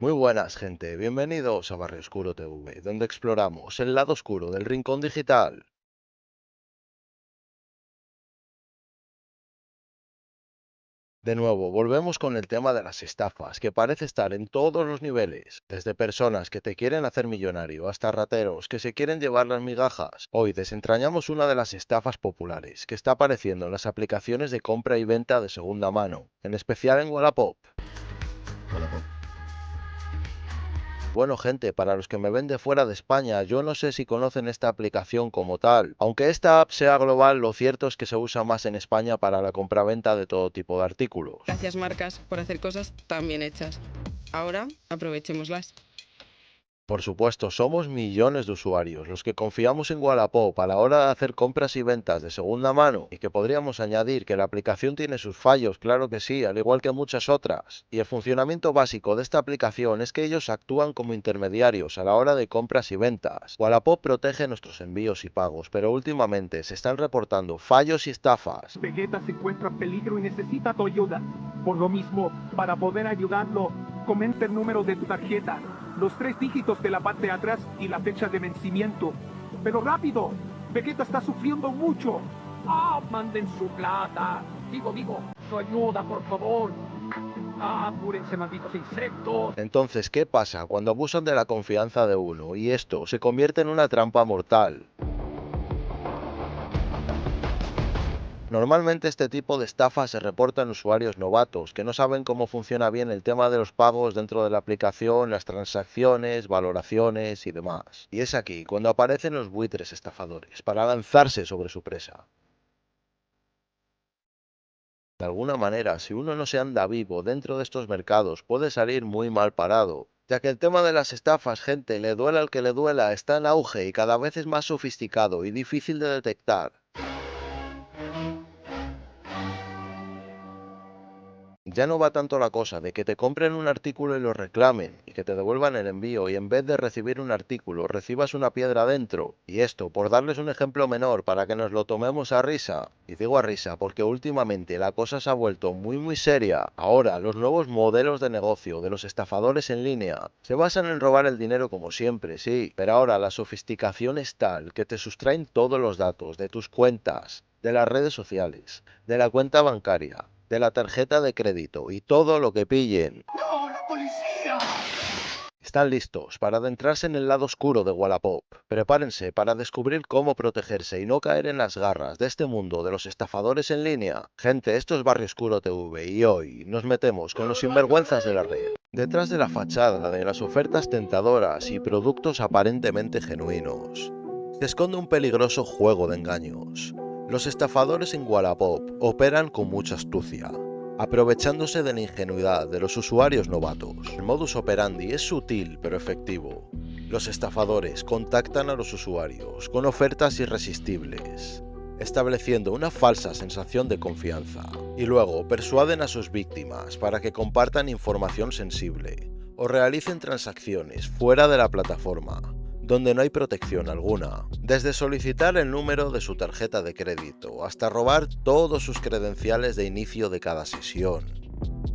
Muy buenas, gente. Bienvenidos a Barrio Oscuro TV, donde exploramos el lado oscuro del rincón digital. De nuevo, volvemos con el tema de las estafas, que parece estar en todos los niveles, desde personas que te quieren hacer millonario hasta rateros que se quieren llevar las migajas. Hoy desentrañamos una de las estafas populares que está apareciendo en las aplicaciones de compra y venta de segunda mano, en especial en Wallapop. Bueno, gente, para los que me ven de fuera de España, yo no sé si conocen esta aplicación como tal. Aunque esta app sea global, lo cierto es que se usa más en España para la compraventa de todo tipo de artículos. Gracias, marcas, por hacer cosas tan bien hechas. Ahora, aprovechémoslas. Por supuesto, somos millones de usuarios los que confiamos en Wallapop a la hora de hacer compras y ventas de segunda mano, y que podríamos añadir que la aplicación tiene sus fallos, claro que sí, al igual que muchas otras. Y el funcionamiento básico de esta aplicación es que ellos actúan como intermediarios a la hora de compras y ventas. Wallapop protege nuestros envíos y pagos, pero últimamente se están reportando fallos y estafas. Vegeta se encuentra en peligro y necesita tu ayuda. Por lo mismo, para poder ayudarlo, comenta el número de tu tarjeta, los 3 dígitos de la parte de atrás y la fecha de vencimiento. ¡Pero rápido! Vegeta está sufriendo mucho. ¡Ah, manden su plata! Digo, su ayuda, por favor. ¡Ah, apúrense, malditos insectos! Entonces, ¿qué pasa cuando abusan de la confianza de uno y esto se convierte en una trampa mortal? Normalmente este tipo de estafa se reporta en usuarios novatos que no saben cómo funciona bien el tema de los pagos dentro de la aplicación, las transacciones, valoraciones y demás. Y es aquí cuando aparecen los buitres estafadores para lanzarse sobre su presa. De alguna manera, si uno no se anda vivo dentro de estos mercados, puede salir muy mal parado, ya que el tema de las estafas, gente, le duela al que le duela, está en auge y cada vez es más sofisticado y difícil de detectar. Ya no va tanto la cosa de que te compren un artículo y lo reclamen, y que te devuelvan el envío, y en vez de recibir un artículo, recibas una piedra dentro. Y esto, por darles un ejemplo menor para que nos lo tomemos a risa. Y digo a risa porque últimamente la cosa se ha vuelto muy seria. Ahora, los nuevos modelos de negocio de los estafadores en línea se basan en robar el dinero como siempre, sí, pero ahora la sofisticación es tal que te sustraen todos los datos de tus cuentas, de las redes sociales, de la cuenta bancaria, de la tarjeta de crédito y todo lo que pillen. ¡No, la policía! Están listos para adentrarse en el lado oscuro de Wallapop. Prepárense para descubrir cómo protegerse y no caer en las garras de este mundo de los estafadores en línea. Gente, esto es Barrio Oscuro TV y hoy nos metemos con los sinvergüenzas de la red. Detrás de la fachada de las ofertas tentadoras y productos aparentemente genuinos, se esconde un peligroso juego de engaños. Los estafadores en Wallapop operan con mucha astucia, aprovechándose de la ingenuidad de los usuarios novatos. El modus operandi es sutil pero efectivo. Los estafadores contactan a los usuarios con ofertas irresistibles, estableciendo una falsa sensación de confianza, y luego persuaden a sus víctimas para que compartan información sensible o realicen transacciones fuera de la plataforma, donde no hay protección alguna, desde solicitar el número de su tarjeta de crédito hasta robar todos sus credenciales de inicio de cada sesión.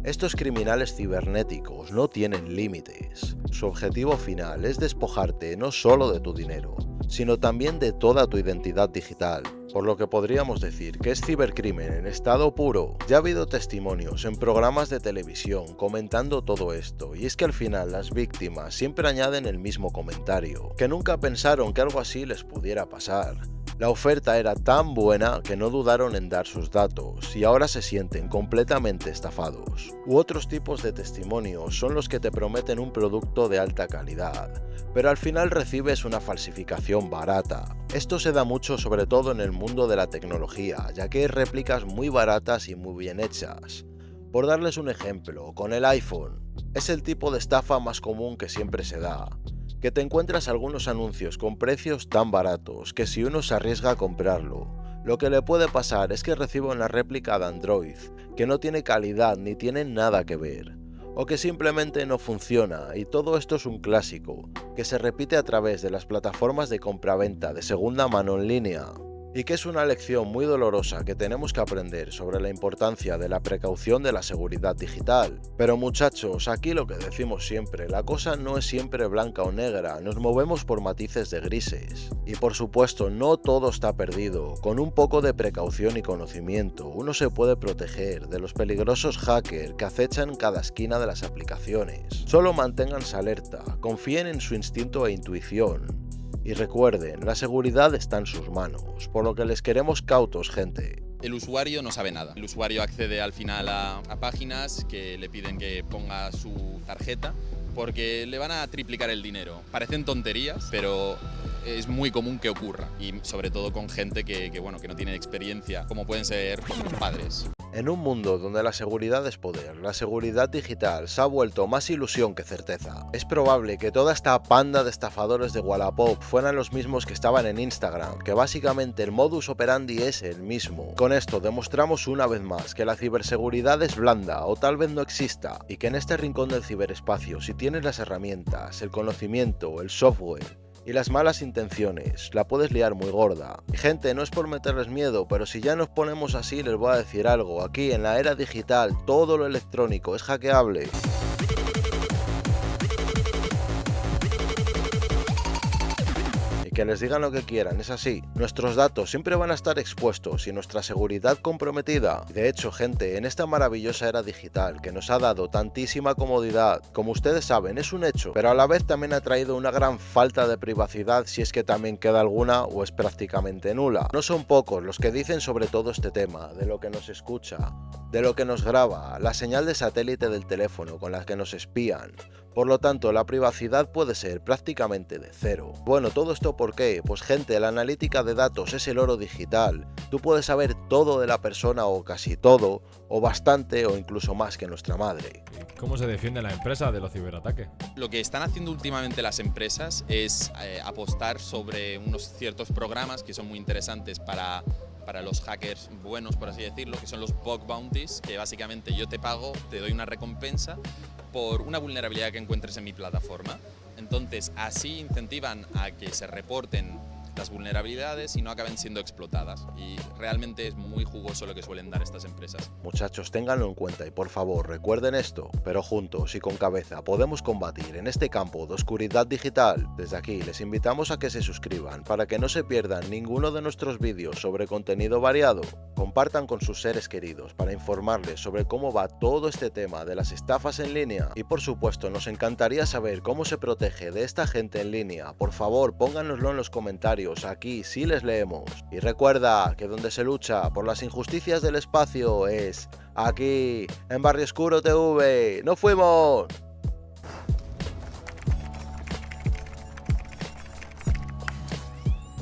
Estos criminales cibernéticos no tienen límites. Su objetivo final es despojarte no solo de tu dinero, sino también de toda tu identidad digital, por lo que podríamos decir que es cibercrimen en estado puro. Ya ha habido testimonios en programas de televisión comentando todo esto, y es que al final las víctimas siempre añaden el mismo comentario, que nunca pensaron que algo así les pudiera pasar. La oferta era tan buena que no dudaron en dar sus datos y ahora se sienten completamente estafados. U otros tipos de testimonios son los que te prometen un producto de alta calidad, pero al final recibes una falsificación barata. Esto se da mucho sobre todo en el mundo de la tecnología, ya que hay réplicas muy baratas y muy bien hechas. Por darles un ejemplo, con el iPhone, es el tipo de estafa más común que siempre se da, que te encuentras algunos anuncios con precios tan baratos que si uno se arriesga a comprarlo, lo que le puede pasar es que reciba una réplica de Android que no tiene calidad ni tiene nada que ver, o que simplemente no funciona, y todo esto es un clásico que se repite a través de las plataformas de compraventa de segunda mano en línea. y que es una lección muy dolorosa que tenemos que aprender sobre la importancia de la precaución de la seguridad digital. Pero muchachos, aquí lo que decimos siempre, la cosa no es siempre blanca o negra, nos movemos por matices de grises. Y por supuesto, no todo está perdido, con un poco de precaución y conocimiento, uno se puede proteger de los peligrosos hackers que acechan cada esquina de las aplicaciones. Solo manténganse alerta, confíen en su instinto e intuición. Y recuerden, la seguridad está en sus manos, por lo que les queremos cautos, gente. El usuario no sabe nada. El usuario accede al final a páginas que le piden que ponga su tarjeta porque le van a triplicar el dinero. Parecen tonterías, pero es muy común que ocurra, y sobre todo con gente que no tiene experiencia, como pueden ser padres. En un mundo donde la seguridad es poder, la seguridad digital se ha vuelto más ilusión que certeza. Es probable que toda esta panda de estafadores de Wallapop fueran los mismos que estaban en Instagram, que básicamente el modus operandi es el mismo. Con esto demostramos una vez más que la ciberseguridad es blanda o tal vez no exista, y que en este rincón del ciberespacio, si tienes las herramientas, el conocimiento, el software y las malas intenciones, la puedes liar muy gorda. Y gente, no es por meterles miedo, pero si ya nos ponemos así les voy a decir algo, aquí en la era digital todo lo electrónico es hackeable. Que les digan lo que quieran, es así. Nuestros datos siempre van a estar expuestos y nuestra seguridad comprometida. De hecho, gente, en esta maravillosa era digital que nos ha dado tantísima comodidad, como ustedes saben, es un hecho, pero a la vez también ha traído una gran falta de privacidad, si es que también queda alguna o es prácticamente nula. No son pocos los que dicen sobre todo este tema, de lo que nos escucha, de lo que nos graba, la señal de satélite del teléfono con la que nos espían. Por lo tanto, la privacidad puede ser prácticamente de cero. Bueno, ¿todo esto por qué? Pues gente, la analítica de datos es el oro digital. Tú puedes saber todo de la persona o casi todo, o bastante o incluso más que nuestra madre. ¿Cómo se defiende la empresa de los ciberataques? Lo que están haciendo últimamente las empresas es apostar sobre unos ciertos programas que son muy interesantes para los hackers buenos, por así decirlo, que son los bug bounties, que básicamente yo te pago, te doy una recompensa por una vulnerabilidad que encuentres en mi plataforma. Entonces, así incentivan a que se reporten las vulnerabilidades y no acaben siendo explotadas. Y realmente es muy jugoso lo que suelen dar estas empresas. Muchachos, ténganlo en cuenta y por favor recuerden esto, pero juntos y con cabeza podemos combatir en este campo de oscuridad digital. Desde aquí les invitamos a que se suscriban para que no se pierdan ninguno de nuestros vídeos sobre contenido variado. Compartan con sus seres queridos para informarles sobre cómo va todo este tema de las estafas en línea. Y por supuesto, nos encantaría saber cómo se protege de esta gente en línea. Por favor, pónganoslo en los comentarios. Aquí sí les leemos. Y recuerda que donde se lucha por las injusticias del espacio es aquí, en Barrio Oscuro TV. ¡Nos fuimos!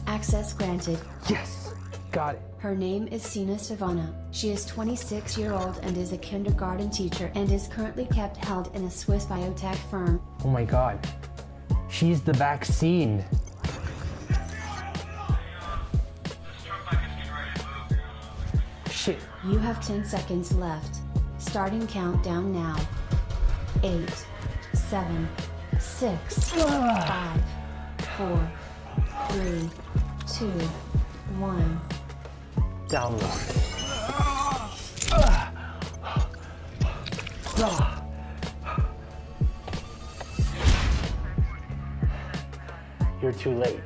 Access granted. Yes, got it. Her name is Sina Savana. She is 26-year-old and is a kindergarten teacher and is currently kept held in a Swiss biotech firm. Oh my god. She's the vaccine. Shit. You have 10 seconds left. Starting countdown now. 8, 7, 6, 5, 4, 3, 2, 1. Download. You're too late.